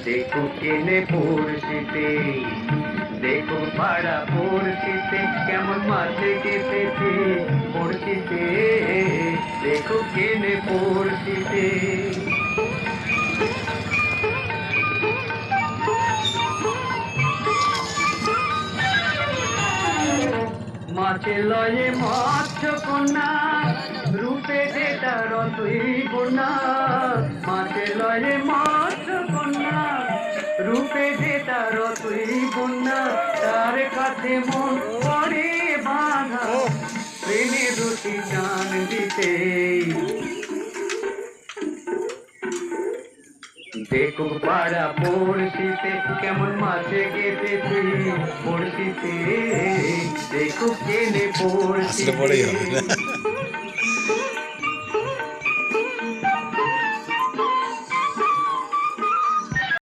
দেখো কেনে পড়শিতে, দেখো পাড়া পড়শিতে কেমন মাঝে কেঁপেছে পড়শিতে, দেখো কেনে পড়শিতে। মাছে লয়ে মৎস্য কন্যা, রূপে যেটা রতই বন্যা। মাছে লয়ে মৎস্য কন্যা, রূপে যেটা রতই বন্যা। তার কাছে মন করে বাঁধা, প্রেমে দুটি জান দিতে। দেখো পাড়া পড়শিতে কেমন মাছে গেঁথেছে পড়শিতে, দেখো কেনে পড়শিতে।